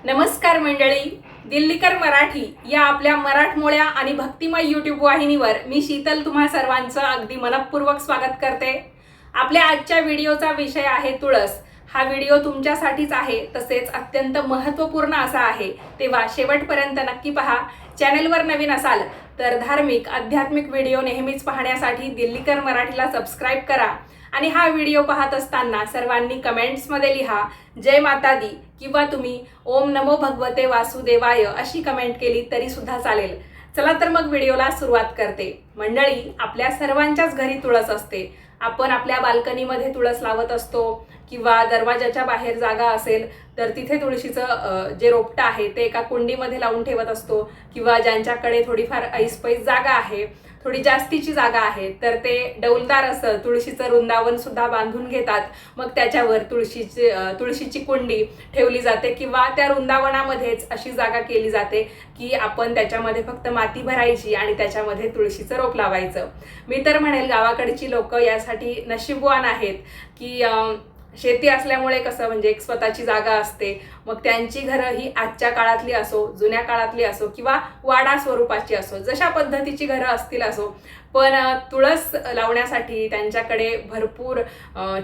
नमस्कार मंडळी, दिल्लीकर मराठी या आपल्या मराठमोळ्या आणि भक्तिमय यूट्यूब वाहिनीवर मी शीतल तुम्हा सर्वांचं अगदी मनपूर्वक स्वागत करते। आपल्या आजच्या व्हिडिओचा विषय आहे तुळस। हा व्हिडिओ तुमच्यासाठीच आहे, तसेच अत्यंत महत्त्वपूर्ण असा आहे, तेव्हा शेवटपर्यंत नक्की पहा। चॅनलवर नवीन असाल तर धार्मिक आध्यात्मिक व्हिडिओ नेहमीच पाहण्यासाठी दिल्लीकर मराठीला सबस्क्राइब करा आणि हा व्हिडिओ पाहत असताना सर्वांनी कमेंट्समध्ये लिहा जय माता दी किंवा तुम्ही ओम नमो भगवते वासुदेवाय अशी कमेंट केली तरी सुद्धा चालेल। चला तर मग व्हिडिओला सुरुवात करते। मंडळी, आपल्या सर्वांच्याच घरी तुळस असते। आपण आपल्या बाल्कनीमध्ये तुळस लावत असतो किंवा दरवाजाच्या बाहेर जागा असेल तर तिथे तुळशीचं जे रोपटं आहे ते एका कुंडीमध्ये लावून ठेवत असतो, किंवा ज्यांच्याकडे थोडीफार ऐसपैस जागा आहे, थोडी जास्तीची जागा आहे, तर ते डौलदार असं तुळशीचं वृंदावन सुद्धा बांधून घेतात। मग त्याच्यावर तुळशीची कुंडी ठेवली जाते किंवा त्या वृंदावनामध्येच अशी जागा केली जाते की आपण त्याच्यामध्ये फक्त माती भरायची आणि त्याच्यामध्ये तुळशीचं रोप लावायचं। मी तर म्हणेल गावाकडची लोक यासाठी नशीबवान आहेत की शेती असल्यामुळे कसं म्हणजे एक स्वतःची जागा असते। मग त्यांची घरं ही आजच्या काळातली असो, जुन्या काळातली असो किंवा वाडा स्वरूपाची असो, जशा पद्धतीची घरं असतील असो, पण तुळस लावण्यासाठी त्यांच्याकडे भरपूर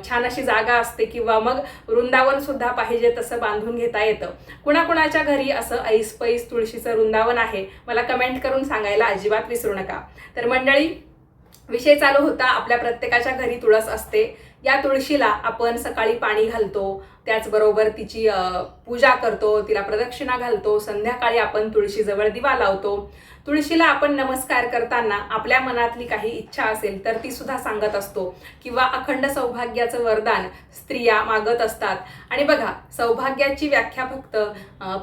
छान अशी जागा असते किंवा मग वृंदावन सुद्धा पाहिजे तसं बांधून घेता येतं। कुणाकुणाच्या घरी असं ऐसपैस तुळशीचं वृंदावन आहे मला कमेंट करून सांगायला अजिबात विसरू नका। तर मंडळी, विषय चालू होता, आपल्या प्रत्येकाच्या घरी तुळस असते। या तुळशीला आपण सकाळी पाणी घालतो, त्याचबरोबर तिची पूजा करतो, तिला प्रदक्षिणा घालतो, संध्याकाळी आपण तुळशीजवळ दिवा लावतो। तुळशीला आपण नमस्कार करताना आपल्या मनातली काही इच्छा असेल तर ती सुद्धा सांगत असतो, किंवा अखंड सौभाग्याचं वरदान स्त्रिया मागत असतात। आणि बघा, सौभाग्याची व्याख्या फक्त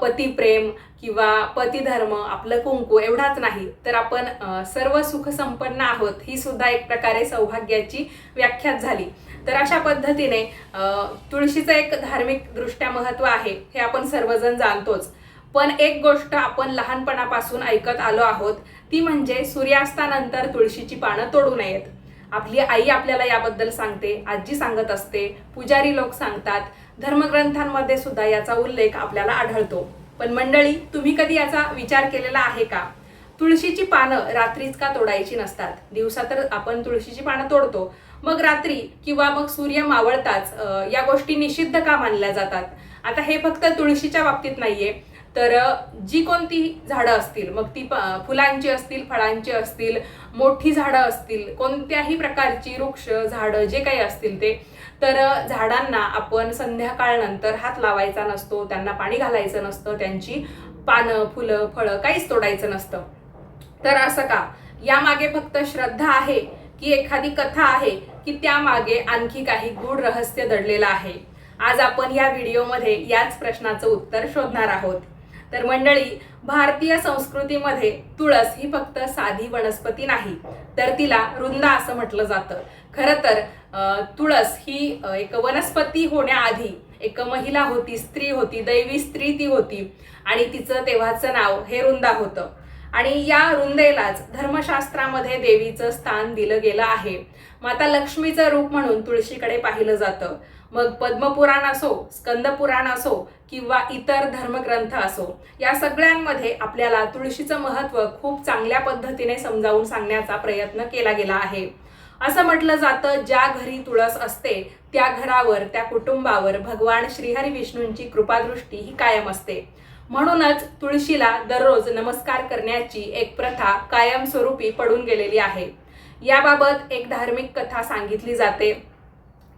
पतिप्रेम किंवा पतिधर्म, आपलं कुंकू एवढाच नाही, तर आपण सर्व सुख संपन्न आहोत ही सुद्धा एक प्रकारे सौभाग्याची व्याख्याच झाली। तर अशा पद्धतीने तुळशीचं एक धार्मिक दृष्ट्या महत्त्व आहे हे आपण सर्वजण जाणतोच। पण एक गोष्ट आपण लहानपणापासून ऐकत आलो आहोत, ती म्हणजे सूर्यास्तानंतर तुळशीची पानं तोडू नयेत। आपली आई आपल्याला याबद्दल सांगते, आजी सांगत असते, पुजारी लोक सांगतात, धर्मग्रंथांमध्ये सुद्धा याचा उल्लेख आपल्याला आढळतो। पण मंडळी, तुम्ही कधी याचा विचार केलेला आहे का? तुळशीची पानं रात्रीच का तोडायची नसतात? दिवसा तर आपण तुळशीची पानं तोडतो, मग रात्री किंवा मग सूर्य मावळताच या गोष्टी निषिद्ध का मानल्या जातात? आता हे फक्त तुळशीच्या बाबतीत नाहीये, तर जी कोणती झाडं असतील, मग ती फुलांची असतील, फळांची असतील, मोठी झाडं असतील, कोणत्याही प्रकारची वृक्ष झाडं जे काही असतील ते, तर झाडांना आपण संध्याकाळनंतर हात लावायचा नसतो, त्यांना पाणी घालायचं नसतं, त्यांची पानं, फुलं, फळं काहीच तोडायचं नसतं। तर असं का? यामागे फक्त श्रद्धा आहे की एखादी कथा आहे की त्यामागे आणखी काही गूढ रहस्य दडलेलं आहे? आज आपण या व्हिडिओमध्ये याच प्रश्नाचं उत्तर शोधणार आहोत। तर मंडळी, भारतीय संस्कृतीमध्ये तुळस ही फक्त साधी वनस्पती नाही, तर तिला वृंदा असं म्हटलं जातं। खरं तर तुळस ही एक वनस्पती होण्याआधी एक महिला होती, स्त्री होती, दैवी स्त्री ती होती, आणि तिचं तेव्हाचं नाव हे वृंदा होतं। आणि या वृंदेलाच धर्मशास्त्रामध्ये देवीचं स्थान दिलं गेलं आहे। माता लक्ष्मीचं रूप म्हणून तुळशीकडे पाहिलं जातं। मग पद्मपुराण असो, स्कंदपुराण असो किंवा इतर धर्मग्रंथ असो, या सगळ्यांमध्ये आपल्याला तुळशीचं महत्त्व खूप चांगल्या पद्धतीने समजावून सांगण्याचा प्रयत्न केला गेला आहे। असं म्हटलं जातं, ज्या घरी तुळस असते त्या घरावर, त्या कुटुंबावर भगवान श्रीहरी विष्णूंची कृपादृष्टी ही कायम असते। म्हणूनच तुळशीला दररोज नमस्कार करण्याची एक प्रथा कायमस्वरूपी पडून गेलेली आहे। याबाबत एक धार्मिक कथा सांगितली जाते।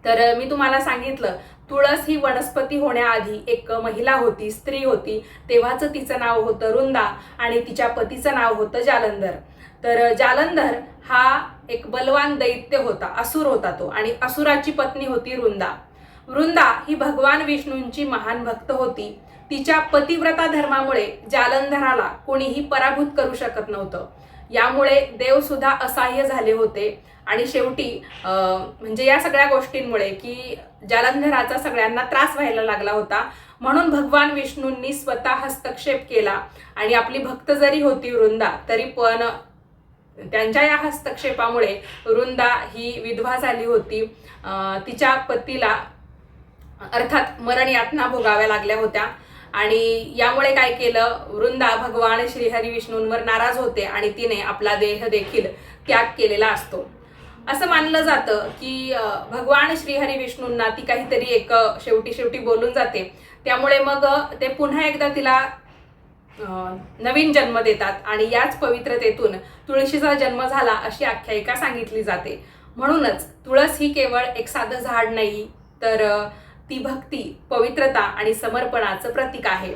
तर मी तुम्हाला सांगितलं, तुळस ही वनस्पती होण्याआधी एक महिला होती, स्त्री होती, तेव्हाचं तिचं नाव होतं वृंदा आणि तिच्या पतीचं नाव होतं जालंधर। तर जालंधर हा एक बलवान दैत्य होता, असुर होता तो, आणि असुराची पत्नी होती वृंदा। वृंदा ही भगवान विष्णूंची महान भक्त होती। तिच्या पतिव्रता धर्मामुळे जालंधराला कोणीही पराभूत करू शकत नव्हतं। यामुळे देव सुद्धा असहाय्य झाले होते, आणि शेवटी म्हणजे या सगळ्या गोष्टींमुळे की जालंधराचा सगळ्यांना त्रास व्हायला लागला होता, म्हणून भगवान विष्णूंनी स्वतः हस्तक्षेप केला, आणि आपली भक्त जरी होती वृंदा तरी पण त्यांच्या या हस्तक्षेपामुळे वृंदा ही विधवा झाली होती। तिच्या पतीला अर्थात मरण यातना भोगाव्या लागल्या होत्या। आणि यामुळे काय केलं, वृंदा भगवान श्रीहरी विष्णूंवर नाराज होते आणि तिने आपला देह देखील त्याग केलेला असतो. असं मानलं जातं की भगवान श्रीहरी विष्णूंना ती काहीतरी एक शेवटी बोलून जाते, त्यामुळे मग ते पुन्हा एकदा तिला नवीन जन्म देतात आणि याच पवित्रतेतून तुळशीचा जन्म झाला अशी आख्यायिका सांगितली जाते. म्हणूनच तुळस ही केवळ एक साधं झाड नाही, तर ती भक्ती, पवित्रता आणि समर्पणाचं प्रतीक आहे.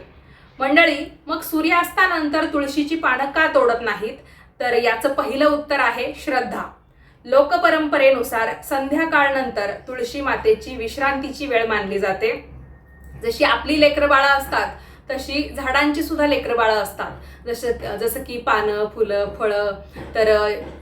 मंडळी, मग सूर्यास्तानंतर तुळशीची पानं का तोडत नाहीत, तर याचं पहिलं उत्तर आहे श्रद्धा. लोकपरंपरेनुसार संध्याकाळनंतर तुळशी मातेची विश्रांतीची वेळ मानली जाते. जशी आपली लेकरं बाळं असतात तशी झाडांची सुद्धा लेकरं बाळं असतात. जसं की पानं, फुलं, फळं. तर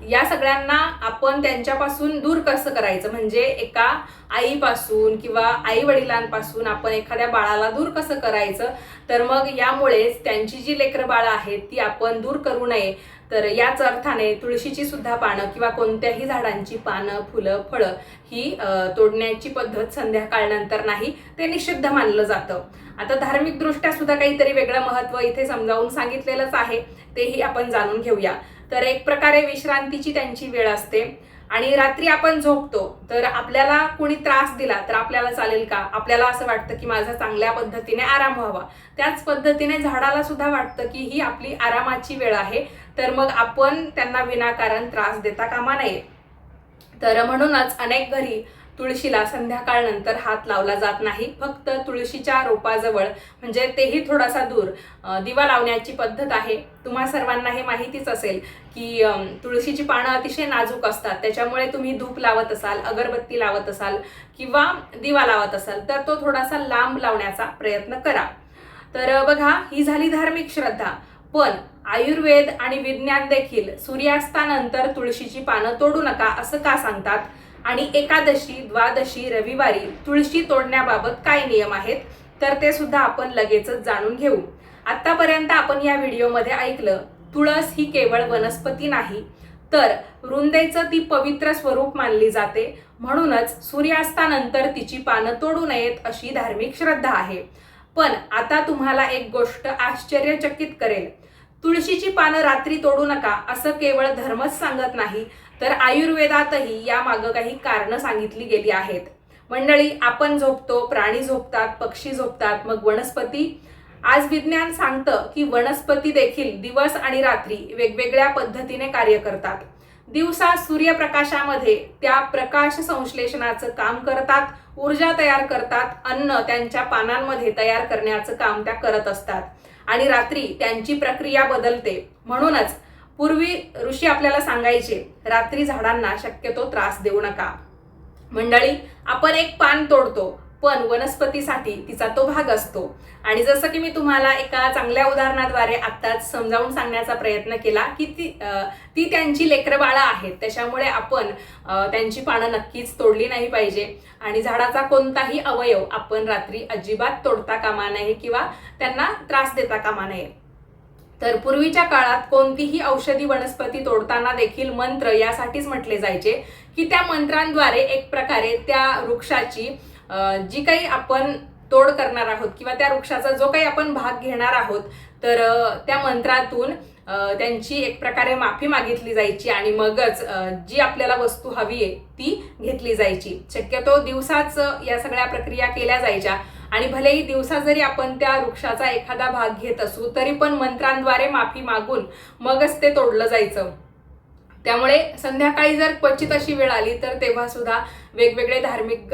या सगळ्यांना आपण त्यांच्यापासून दूर कसं करायचं, म्हणजे एका आईपासून किंवा आई वडिलांपासून आपण एखाद्या बाळाला दूर कसं करायचं, तर मग यामुळेच त्यांची जी लेकरं बाळं आहेत ती आपण दूर करू नये. तर याच अर्थाने तुळशीची सुद्धा पानं किंवा कोणत्याही झाडांची पानं, फुलं, फळं ही तोडण्याची पद्धत संध्याकाळनंतर नाही, ते निषिद्ध मानलं जातं. आता धार्मिक दृष्ट्या सुद्धा काहीतरी वेगळं महत्त्व इथे समजावून सांगितलेलंच आहे, तेही आपण जाणून घेऊया. तर एक प्रकारे विश्रांतीची त्यांची वेळ असते आणि रात्री आपण झोपतो, तर आपल्याला कोणी त्रास दिला तर आपल्याला चालेल का? आपल्याला असं वाटतं की माझा चांगल्या पद्धतीने आराम व्हावा. त्याच पद्धतीने झाडाला सुद्धा वाटतं की ही आपली आरामाची वेळ आहे, तर मग आपण त्यांना विनाकारण त्रास देता कामा नये. तर म्हणूनच अनेक घरी तुळशीला संध्याकाळनंतर हात लावला जात नाही. फक्त तुळशीच्या रोपाजवळ, म्हणजे तेही थोडासा दूर, दिवा लावण्याची पद्धत आहे. तुम्हा सर्वांना हे माहितीच असेल की तुळशीची पानं अतिशय नाजूक असतात, त्याच्यामुळे तुम्ही धूप लावत असाल, अगरबत्ती लावत असाल किंवा दिवा लावत असाल तर तो थोडासा लांब लावण्याचा प्रयत्न करा. तर बघा, ही झाली धार्मिक श्रद्धा. पण आयुर्वेद आणि विज्ञान देखील सूर्यास्तानंतर तुळशीची पानं तोडू नका असं का सांगतात, आणि एकादशी, द्वादशी, रविवारी तुळशी तोडण्याबाबत काय नियम आहेत, तर ते सुद्धा आपण लगेचच जाणून घेऊ. आतापर्यंत आपण या व्हिडिओमध्ये ऐकलं, तुळस ही केवळ वनस्पती नाही, तर वृंदेचं ती पवित्र स्वरूप मानली जाते. म्हणूनच सूर्यास्तानंतर तिची पानं तोडू नयेत अशी धार्मिक श्रद्धा आहे. पण आता तुम्हाला एक गोष्ट आश्चर्यचकित करेल. तुळशीची पानं रात्री तोडू नका असं केवळ धर्मच सांगत नाही, तर आयुर्वेदातही यामागं काही कारणं सांगितली गेली आहेत. मंडळी, आपण झोपतो, प्राणी झोपतात, पक्षी झोपतात, मग वनस्पती. आज विज्ञान सांगतं की वनस्पती देखील दिवस आणि रात्री वेगवेगळ्या पद्धतीने कार्य करतात. दिवसा सूर्यप्रकाशामध्ये त्या प्रकाश संश्लेषणाचं काम करतात, ऊर्जा तयार करतात, अन्न त्यांच्या पानांमध्ये तयार करण्याचं काम त्या करत असतात, आणि रात्री त्यांची प्रक्रिया बदलते. म्हणूनच पूर्वी ऋषी आपल्याला सांगायचे, रात्री झाडांना शक्यतो त्रास देऊ नका. मंडळी, आपण एक पान तोडतो, पण वनस्पतीसाठी तिचा तो भाग असतो. आणि जसं की मी तुम्हाला एका चांगल्या उदाहरणाद्वारे आत्ताच समजावून सांगण्याचा प्रयत्न केला की ती त्यांची लेकरं बाळं आहेत, त्याच्यामुळे आपण त्यांची पानं नक्कीच तोडली नाही पाहिजे. आणि झाडाचा कोणताही अवयव आपण रात्री अजिबात तोडता कामा नये किंवा त्यांना त्रास देता कामा नये. तर पूर्वीच्या काळात कोणतीही औषधी वनस्पती तोडताना देखील मंत्र यासाठीच म्हटले जायचे की त्या मंत्रांद्वारे एक प्रकारे त्या वृक्षाची जी काही आपण तोड करणार आहोत किंवा त्या वृक्षाचा जो काही आपण भाग घेणार आहोत, तर त्या मंत्रातून त्यांची एक प्रकारे माफी मागितली जायची आणि मगच जी आपल्याला वस्तू हवी आहे ती घेतली जायची. शक्यतो दिवसाच या सगळ्या प्रक्रिया केल्या जायच्या, आणि भलेही दिवसा जरी आपण त्या वृक्षाचा एखादा भाग घेत असू तरी पण मंत्रांद्वारे माफी मागून मगच ते तोडलं जायचं. त्यामुळे संध्याकाळी जर क्वचित अशी वेळ आली तर तेव्हा सुद्धा वेगवेगळे धार्मिक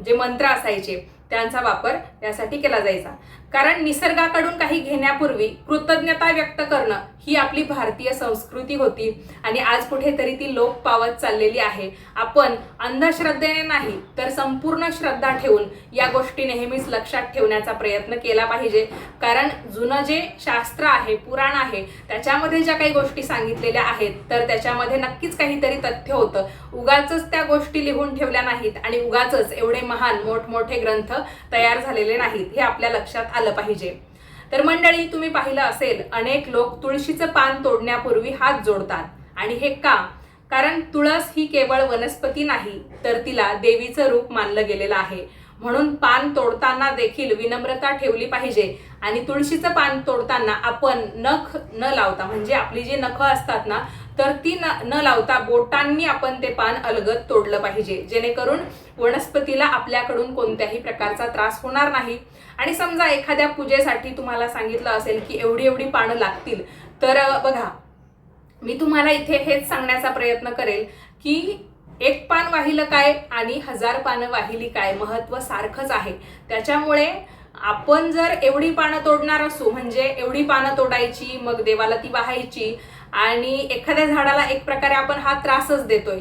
जे मंत्र असायचे त्यांचा वापर यासाठी केला जायचा. कारण निसर्गाकडून काही घेण्यापूर्वी कृतज्ञता व्यक्त करणं ही आपली भारतीय संस्कृती होती आणि आज कुठेतरी ती लोप पावत चाललेली आहे. आपण अंधश्रद्धेने नाही तर संपूर्ण श्रद्धा ठेवून या गोष्टी नेहमीच लक्षात ठेवण्याचा प्रयत्न केला पाहिजे. कारण जुनं जे शास्त्र आहे, पुराण आहे, त्याच्यामध्ये ज्या काही गोष्टी सांगितलेल्या आहेत तर त्याच्यामध्ये नक्कीच काहीतरी तथ्य होतं. उगाचच त्या गोष्टी लिहून ठेवल्या नाहीत आणि उगाचच एवढे महान मोठमोठे ग्रंथ तयार झालेले नाहीत, हे आपल्या लक्षात आलं पाहिजे. तर मंडळी, तुम्ही पाहिलं असेल, अनेक लोक तुळशीचं पान तोडण्यापूर्वी हात जोडतात. आणि हे का? कारण तुळस ही केवळ वनस्पती नाही तर तिला देवीचं रूप मानलं गेलेलं आहे. म्हणून पान तोडताना देखील विनम्रता ठेवली पाहिजे आणि तुळशीचं पान तोडताना आपण नख न लावता, म्हणजे आपली जी नखं असतात ना, तर ती न लावता बोटांनी आपण ते पान अलगद तोडलं पाहिजे, जेणेकरून वनस्पतीला आपल्याकडून कोणत्याही प्रकारचा त्रास होणार नाही. आणि समजा एखाद्या पूजेसाठी तुम्हाला सांगितलं असेल की एवढी एवढी पानं लागतील, तर बघा, मी तुम्हाला इथे हेच सांगण्याचा प्रयत्न करेल की एक पान वाहिलं काय आणि 1000 पानं वाहिली काय, महत्व सारखंच आहे. त्याच्यामुळे आपण जर एवढी पानं तोडणार असू, म्हणजे एवढी पानं तोडायची, मग देवाला ती वाहायची, आणि एखाद्या झाडाला एक प्रकारे आपण हा त्रासच देतोय,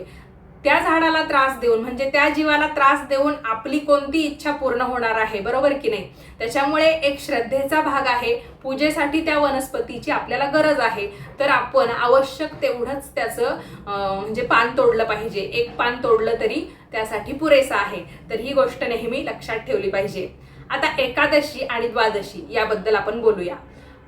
त्या झाडाला त्रास देऊन, म्हणजे त्या जीवाला त्रास देऊन आपली कोणती इच्छा पूर्ण होणार आहे, बरोबर की नाही? त्याच्यामुळे एक श्रद्धेचा भाग आहे, पूजेसाठी त्या वनस्पतीची आपल्याला गरज आहे, तर आपण आवश्यक तेवढंच त्याचं म्हणजे पान तोडलं पाहिजे. एक पान तोडलं तरी त्यासाठी पुरेसं आहे. तर ही गोष्ट नेहमी लक्षात ठेवली पाहिजे. आता एकादशी आणि द्वादशी याबद्दल आपण बोलूया.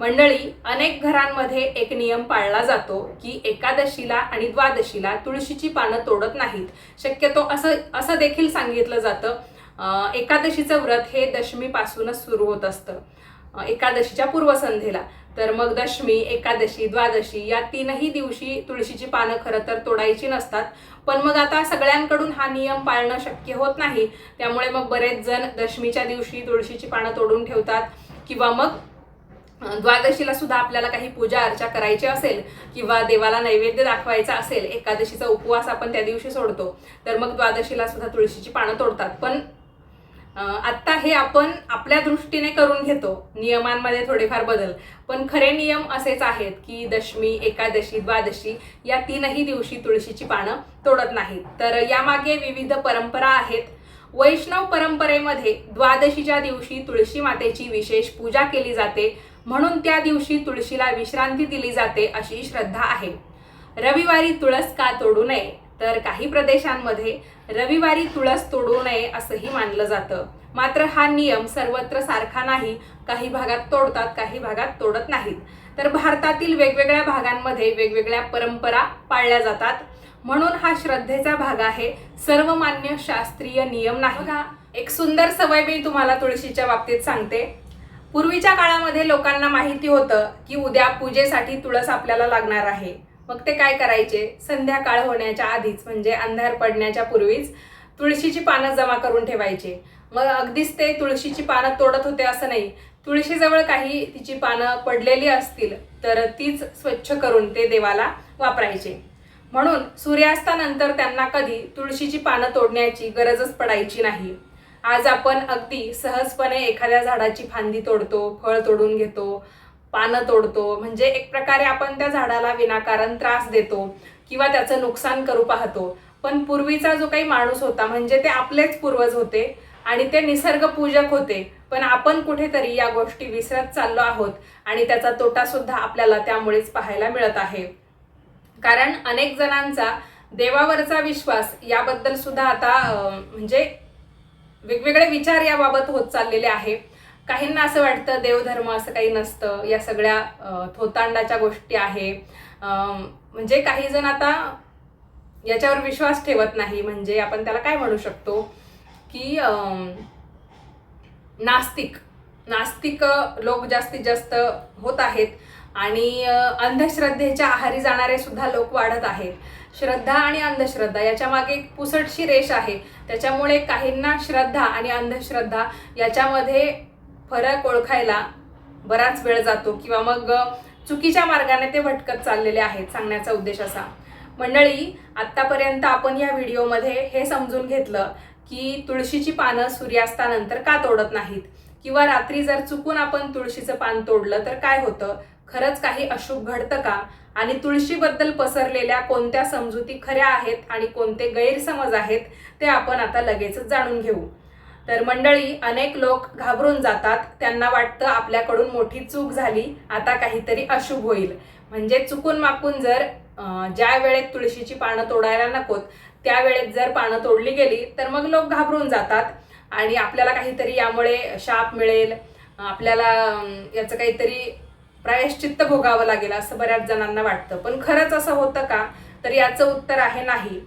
मंडळी, अनेक घरांमध्ये एक नियम पाळला जातो की एकादशीला आणि द्वादशीला तुळशीची पानं तोडत नाहीत. शक्यतो असं देखील सांगितलं जातं, एकादशीचं व्रत हे दशमीपासूनच सुरू होत असतं, एकादशीच्या पूर्वसंध्येला. तर मग दशमी, एकादशी, द्वादशी या 3ही दिवशी तुळशीची पानं खरं तर तोडायची नसतात. पण मग आता सगळ्यांकडून हा नियम पाळणं शक्य होत नाही, त्यामुळे मग बरेच जण दशमीच्या दिवशी तुळशीची पानं तोडून ठेवतात, किंवा मग द्वादशीला सुद्धा आपल्याला काही पूजा अर्चा करायची असेल किंवा देवाला नैवेद्य दाखवायचा असेल, एकादशीचा उपवास आपण त्या दिवशी सोडतो, तर मग द्वादशीला सुद्धा तुळशीची पानं तोडतात. पण आत्ता हे आपण आपल्या दृष्टीने करून घेतो, नियमांमध्ये थोडेफार बदल, पण खरे नियम असेच आहेत की दशमी, एकादशी, द्वादशी या 3ही दिवशी तुळशीची पानं तोडत नाहीत. तर यामागे विविध परंपरा आहेत. वैष्णव परंपरेमध्ये द्वादशीच्या दिवशी तुळशी मातेची विशेष पूजा केली जाते, म्हणून त्या दिवशी तुळशीला विश्रांती दिली जाते अशी श्रद्धा आहे. रविवारी तुळस का तोडू नये, तर काही प्रदेशांमध्ये रविवारी तुळस तोडू नये असंही मानलं जातं. मात्र हा नियम सर्वत्र सारखा नाही, काही भागात तोडतात, काही भागात तोडत नाहीत. तर भारतातील वेगवेगळ्या भागांमध्ये वेगवेगळ्या परंपरा पाळल्या जातात, म्हणून हा श्रद्धेचा भाग आहे, सर्वमान्य शास्त्रीय नियम नाही. बघा, एक सुंदर सवय मी तुम्हाला तुळशीच्या बाबतीत सांगते. पूर्वीच्या काळामध्ये लोकांना माहिती होतं की उद्या पूजेसाठी तुळस आपल्याला लागणार आहे. मग ते काय करायचे, संध्याकाळ होण्याच्या आधीच, म्हणजे अंधार पडण्याच्या पूर्वीच तुळशीची पानं जमा करून ठेवायचे. मग अगदीच ते तुळशीची पानं तोडत होते असं नाही, तुळशीजवळ काही तिची पानं पडलेली असतील तर तीच स्वच्छ करून ते देवाला वापरायचे. म्हणून सूर्यास्तानंतर त्यांना कधी तुळशीची पानं तोडण्याची गरजच पडायची नाही. आज आपण अगदी सहजपणे एखाद्या झाडाची फांदी तोडतो, फळ तोडून घेतो, पानं तोडतो, म्हणजे एक प्रकारे आपण त्या झाडाला विनाकारण त्रास देतो किंवा त्याचं नुकसान करू पाहतो. पण पूर्वीचा जो काही माणूस होता, म्हणजे ते आपलेच पूर्वज होते आणि ते निसर्गपूजक होते, पण आपण कुठेतरी या गोष्टी विसरत चाललो आहोत आणि त्याचा तोटा सुद्धा आपल्याला त्यामुळेच पाहायला मिळत आहे. कारण अनेक जणांचा देवावरचा विश्वास याबद्दल सुद्धा आता म्हणजे वेगवेगळे विचार याबाबत होत चाललेले आहे. काहींना असं वाटतं देवधर्म असं काही नसतं, या सगळ्या थोतांडाच्या गोष्टी आहे. म्हणजे काही जण आता याच्यावर विश्वास ठेवत नाही, म्हणजे आपण त्याला काय म्हणू शकतो की नास्तिक लोक जास्तीत जास्त होत आहेत आणि अंधश्रद्धेच्या आहारी जाणारे सुद्धा लोक वाढत आहेत. श्रद्धा आणि अंधश्रद्धा याच्या मागे एक पुसटशी रेष आहे, त्याच्यामुळे काहींना श्रद्धा आणि अंधश्रद्धा याच्यामध्ये फरक ओळखायला बराच वेळ जातो किंवा मग चुकीच्या मार्गाने ते भटकत चाललेले आहेत. सांगण्याचा उद्देश असा, मंडळी, आत्तापर्यंत आपण या व्हिडिओमध्ये हे समजून घेतलं की तुळशीची पानं सूर्यास्तानंतर का तोडत नाहीत, किंवा रात्री जर चुकून आपण तुळशीचं पान तोडलं तर काय होतं, खरंच काही अशुभ घडतं का, आणि तुळशीबद्दल पसरलेल्या कोणत्या समजुती खऱ्या आहेत आणि कोणते गैरसमज आहेत ते आपण आता लगेचच जाणून घेऊ. तर मंडळी, अनेक लोक घाबरून जातात, त्यांना वाटतं आपल्याकडून मोठी चूक झाली, आता काहीतरी अशुभ होईल. म्हणजे चुकून माकून जर ज्या वेळेत तुळशीची पानं तोडायला नकोत त्या वेळेत जर पानं तोडली गेली तर मग लोक घाबरून जातात आणि आपल्याला काहीतरी यामुळे शाप मिळेल, आपल्याला याचं काहीतरी प्रायश्चित्त भोगावं लागेल असं बऱ्याच जणांना वाटतं. पण खरंच असं होतं का, तर याचं उत्तर आहे नाही.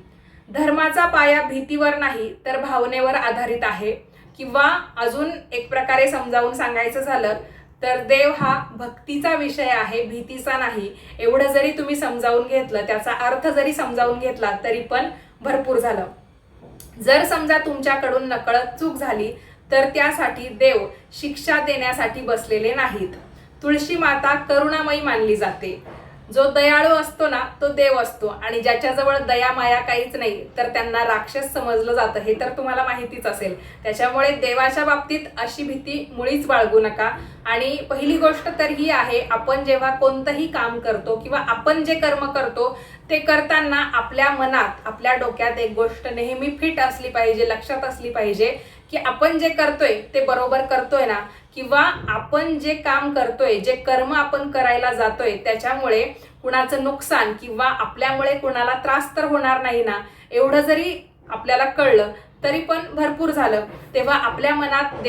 धर्माचा पाया भीतीवर नाही तर भावनेवर आधारित आहे, किंवा अजून एक प्रकारे समजावून सांगायचं झालं तर देव हा भक्तीचा विषय आहे, भीतीचा नाही. एवढं जरी तुम्ही समजावून घेतलं, त्याचा अर्थ जरी समजावून घेतला तरी पण भरपूर झालं. जर समजा तुमच्याकडून नकळत चूक झाली तर त्यासाठी देव शिक्षा देण्यासाठी बसलेले नाहीत. तुळशी माता करुणामयी मानली जाते. जो दयाळू असतो ना तो देव असतो, आणि ज्याच्याजवळ दया माया काहीच नाही तर त्यांना राक्षस समजलं जातं, हे तर तुम्हाला माहितीच असेल. त्याच्यामुळे देवाच्या बाबतीत अशी भीती मुळीच बाळगू नका. आणि पहिली गोष्ट तर ही आहे, आपण जेव्हा कोणतंही काम करतो किंवा आपण जे कर्म करतो ते करताना आपल्या मनात, आपल्या डोक्यात एक गोष्ट नेहमी फिट असली पाहिजे, लक्षात असली पाहिजे की आपण जे करतोय ते बरोबर करतोय ना, किंवा आपण जे काम करतोय, जे कर्म आपण करायला जातोय त्याच्यामुळे कुणाचं नुकसान किंवा आपल्यामुळे कुणाला त्रास तर होणार नाही ना, एवढं जरी आपल्याला कळलं तरी पण भरपूर झालं. तेव्हा आपल्या मनात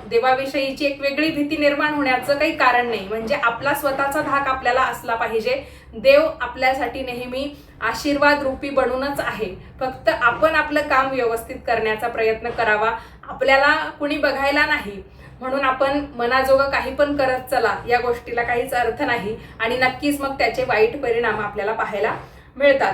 देवाविषयीची एक वेगळी भीती निर्माण होण्याचं काही कारण नाही. म्हणजे आपला स्वतःचा धाक आपल्याला असला पाहिजे. देव आपल्यासाठी नेहमी आशीर्वाद रूपी बनूनच आहे. फक्त आपण आपलं काम व्यवस्थित करण्याचा प्रयत्न करावा. आपल्याला कुणी बघायला नाही म्हणून आपण मनाजोगं काही पण करत चला, या गोष्टीला काहीच अर्थ नाही. आणि नक्कीच मग त्याचे वाईट परिणाम आपल्याला पाहायला मिळतात.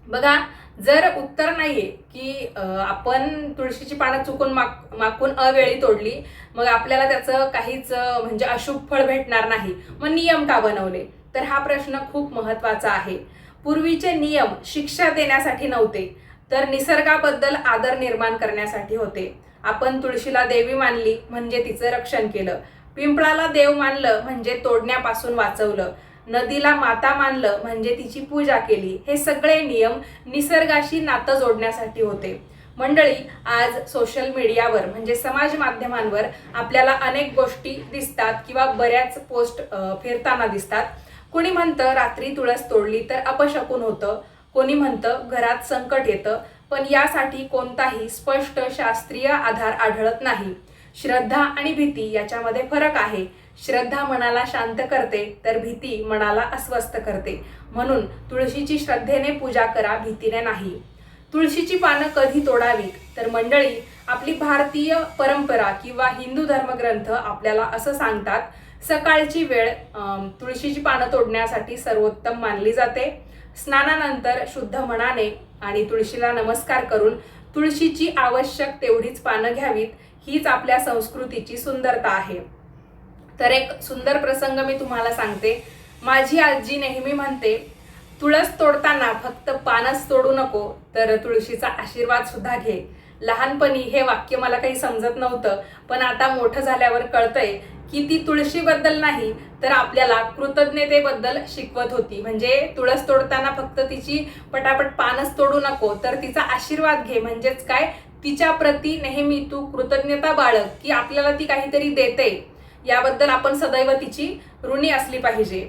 बघा, जर उत्तर नाहीये की आपण तुळशीची पानं चुकून माकून अवेळी तोडली, मग आपल्याला त्याचं काहीच म्हणजे अशुभ फळ भेटणार नाही, मग नियम का बनवले, तर हा प्रश्न खूप महत्वाचा आहे. पूर्वीचे नियम शिक्षा देण्यासाठी नव्हते, तर निसर्गाबद्दल आदर निर्माण करण्यासाठी होते. आपण तुळशीला देवी मानली म्हणजे तिचं रक्षण केलं, पिंपळाला देव मानलं म्हणजे तोडण्यापासून वाचवलं, नदीला माता मानलं म्हणजे तिची पूजा केली. हे सगळे नियम निसर्गाशी नातं जोडण्यासाठी होते. मंडळी, आज सोशल मीडियावर म्हणजे समाज माध्यमांवर आपल्याला अनेक गोष्टी दिसतात किंवा बऱ्याच पोस्ट फिरताना दिसतात. कोणी म्हणतं रात्री तुळस तोडली तर अपशकुन होतं, कोणी म्हणतं घरात संकट येतं, पण यासाठी कोणताही स्पष्ट शास्त्रीय आधार आढळत नाही. श्रद्धा आणि भीती याच्यामध्ये फरक आहे. श्रद्धा मनाला शांत करते तर भीती मनाला अस्वस्थ करते. म्हणून तुळशीची श्रद्धेने पूजा करा, भीतीने नाही. तुळशीची पानं कधी तोडावीत, तर मंडळी आपली भारतीय परंपरा किंवा हिंदू धर्मग्रंथ आपल्याला असं सांगतात, सकाळची वेळ तुळशीची पानं तोडण्यासाठी सर्वोत्तम मानली जाते. स्नानानंतर शुद्ध मनाने आणि तुळशीला नमस्कार करून तुळशीची आवश्यक तेवढीच पानं घ्यावीत. हीच आपल्या संस्कृतीची सुंदरता आहे. तर एक सुंदर प्रसंग मी तुम्हाला सांगते. माझी आजी नेहमी म्हणते, तुळस तोडताना फक्त पानच तोडू नको, तर तुळशीचा आशीर्वाद सुद्धा घे. लहानपणी हे वाक्य मला काही समजत नव्हतं, पण आता मोठं झाल्यावर कळतंय की ती तुळशीबद्दल नाही तर आपल्याला कृतज्ञतेबद्दल शिकवत होती. म्हणजे तुळस तोडताना फक्त तिची पटापट पानच तोडू नको, तर तिचा आशीर्वाद घे. म्हणजेच काय, तिच्या प्रती नेहमी तू कृतज्ञता बाळग की आपल्याला ती काहीतरी देते, याबद्दल आपण सदैव तिची ऋणी असली पाहिजे.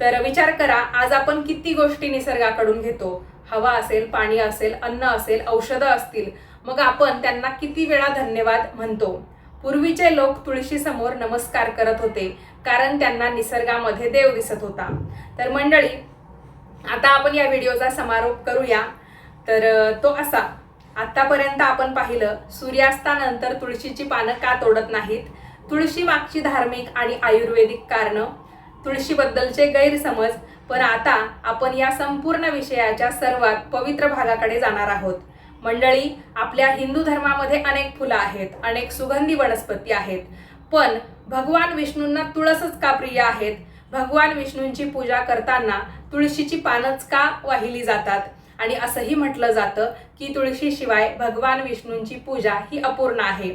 तर विचार करा, आज आपण किती गोष्टी निसर्गाकडून घेतो. हवा असेल, पाणी असेल, अन्न असेल, औषधं असतील, मग आपण त्यांना किती वेळा धन्यवाद म्हणतो. पूर्वीचे लोक तुळशी समोर नमस्कार करत होते कारण त्यांना निसर्गामध्ये देव दिसत होता. तर मंडळी, आता आपण या व्हिडिओचा समारोप करूया. तर तो असा, आतापर्यंत आपण पाहिलं सूर्यास्तानंतर तुळशीची पानं का तोडत नाहीत, तुळशी मागची धार्मिक आणि आयुर्वेदिक कारणं, तुळशीबद्दलचे गैरसमज. पण आता आपण या संपूर्ण विषयाच्या सर्वात पवित्र भागाकडे जाणार आहोत. मंडळी, आपल्या हिंदू धर्मामध्ये अनेक फुलं आहेत, अनेक सुगंधी वनस्पती आहेत, पण भगवान विष्णूंना तुळसच का प्रिय आहेत? भगवान विष्णूंची पूजा करताना तुळशीची पानच का वाहिली जातात? आणि असंही म्हटलं जातं की तुळशीशिवाय भगवान विष्णूंची पूजा ही अपूर्ण आहे.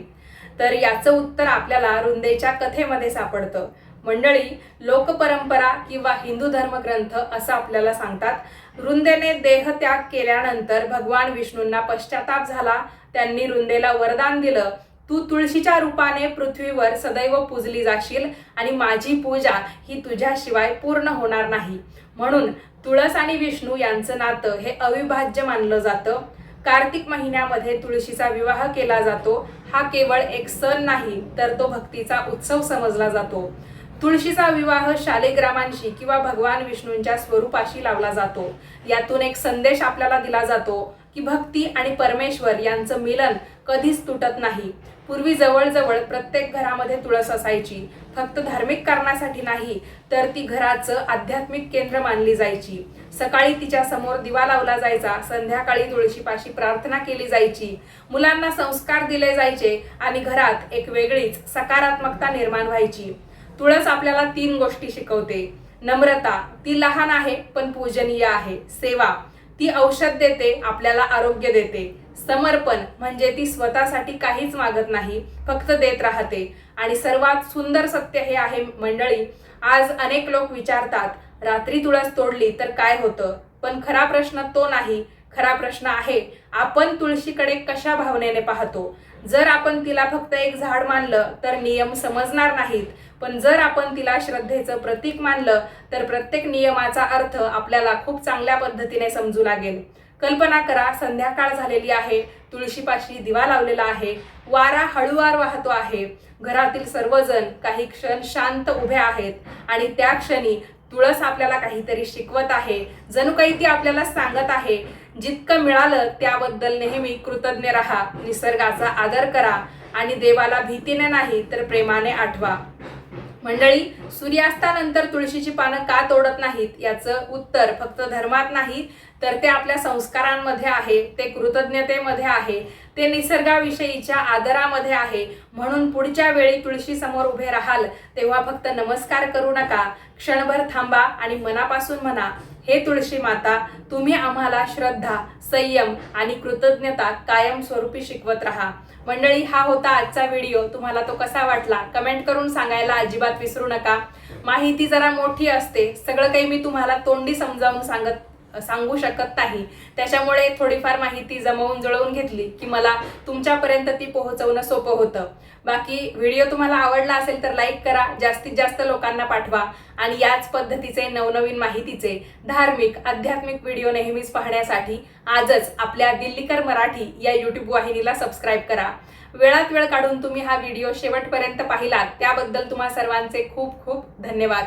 तर याचं उत्तर आपल्याला रुंदेच्या कथेमध्ये सापडतं. मंडळी, लोकपरंपरा किंवा हिंदू धर्मग्रंथ असं आपल्याला सांगतात, रुंदेने देहत्याग केल्यानंतर भगवान विष्णूंना पश्चाताप झाला. त्यांनी रुंदेला वरदान दिलं, तू तुळशीच्या रूपाने पृथ्वीवर सदैव पूजली जाशील आणि माझी पूजा ही तुझ्याशिवाय पूर्ण होणार नाही. म्हणून तुळस आणि विष्णू यांचं नातं हे अविभाज्य मानलं जातं. कार्तिक महिन्यामध्ये तुळशीचा विवाह केला जातो. हा केवळ एक सण नाही तर तो भक्तीचा उत्सव समजला जातो. तुळशीचा विवाह शालिग्रामांशी किंवा भगवान विष्णूंच्या स्वरूपाशी लावला जातो. यातून एक संदेश आपल्याला दिला जातो की भक्ती आणि परमेश्वर यांचं मिलन कधीच तुटत नाही. पूर्वी जवळजवळ प्रत्येक घरामध्ये तुळस असायची. फक्त धार्मिक कारणासाठी नाही, तर ती घराचं आध्यात्मिक केंद्र मानली जायची. सकाळी तिच्या समोर दिवा लावला जायचा, संध्याकाळी तुळशीपाशी प्रार्थना केली जायची, मुलांना संस्कार दिले जायचे आणि घरात एक वेगळीच सकारात्मकता निर्माण व्हायची. तुळस आपल्याला 3 गोष्टी शिकवते. नम्रता, ती लहान आहे पण पूजनीय आहे. सेवा, ती औषध देते, आपल्याला आरोग्य देते. समर्पण म्हणजे ती स्वतःसाठी काहीच मागत नाही, फक्त देत राहते. आणि सर्वात सुंदर सत्य हे आहे मंडळी, आज अनेक लोक विचारतात, रात्री तुळस तोडली तर काय होतं? पण खरा प्रश्न तो नाही. खरा प्रश्न आहे, आपण तुळशीकडे कशा भावनेने पाहतो. जर आपण तिला फक्त एक झाड मानलं तर नियम समजणार नाहीत, पण जर आपण तिला श्रद्धेचं प्रतीक मानलं तर प्रत्येक नियमाचा अर्थ आपल्याला खूप चांगल्या पद्धतीने समजू लागेल. कल्पना करा, संध्याकाळ झालेली आहे, तुळशीपाशी दिवा लावलेला आहे, वारा हळूवार वाहतो आहे, घरातील सर्वजण काही क्षण शांत उभे आहेत आणि त्या क्षणी तुळस आपल्याला काहीतरी शिकवत आहे. जणू काही ती आपल्याला सांगत आहे, जितकं मिळालं त्याबद्दल नेहमी कृतज्ञ राहा, निसर्गाचा आदर करा आणि देवाला भीतीने नाही तर प्रेमाने आठवा. मंडळी, सूर्यास्तानंतर तुळशीची पानं का तोडत नाहीत याचं उत्तर फक्त धर्मात नाही, तर ते आपल्या संस्कारांमध्ये आहे, ते कृतज्ञतेमध्ये आहे, ते निसर्गाविषयीच्या आदरामध्ये आहे. म्हणून पुढच्या वेळी तुळशी समोर उभे राहाल तेव्हा फक्त नमस्कार करू नका, क्षणभर थांबा आणि मनापासून म्हणा, हे तुळशी माता, तुम्ही आम्हाला श्रद्धा, संयम आणि कृतज्ञता कायमस्वरूपी शिकवत राहा. मंडळी, हा होता आजचा व्हिडिओ. तुम्हाला तो कसा वाटला कमेंट करून सांगायला अजिबात विसरू नका. माहिती जरा मोठी असते, सगळं काही मी तुम्हाला तोंडी समजावून सांगू शकत नाही, त्याच्यामुळे थोडीफार माहिती जमवून जुळवून घेतली की मला तुमच्यापर्यंत ती पोहोचवणं सोपं होतं. बाकी व्हिडिओ तुम्हाला आवडला असेल तर लाईक करा, जास्तीत जास्त लोकांना पाठवा आणि याच पद्धतीचे नवनवीन माहितीचे धार्मिक आध्यात्मिक व्हिडिओ नेहमीच पाहण्यासाठी आजच आपल्या दिल्लीकर मराठी या YouTube वाहिनीला सबस्क्राईब करा. वेळात वेळ काढून तुम्ही हा व्हिडिओ शेवटपर्यंत पाहिलात त्याबद्दल तुम्हा सर्वांचे खूप खूप धन्यवाद.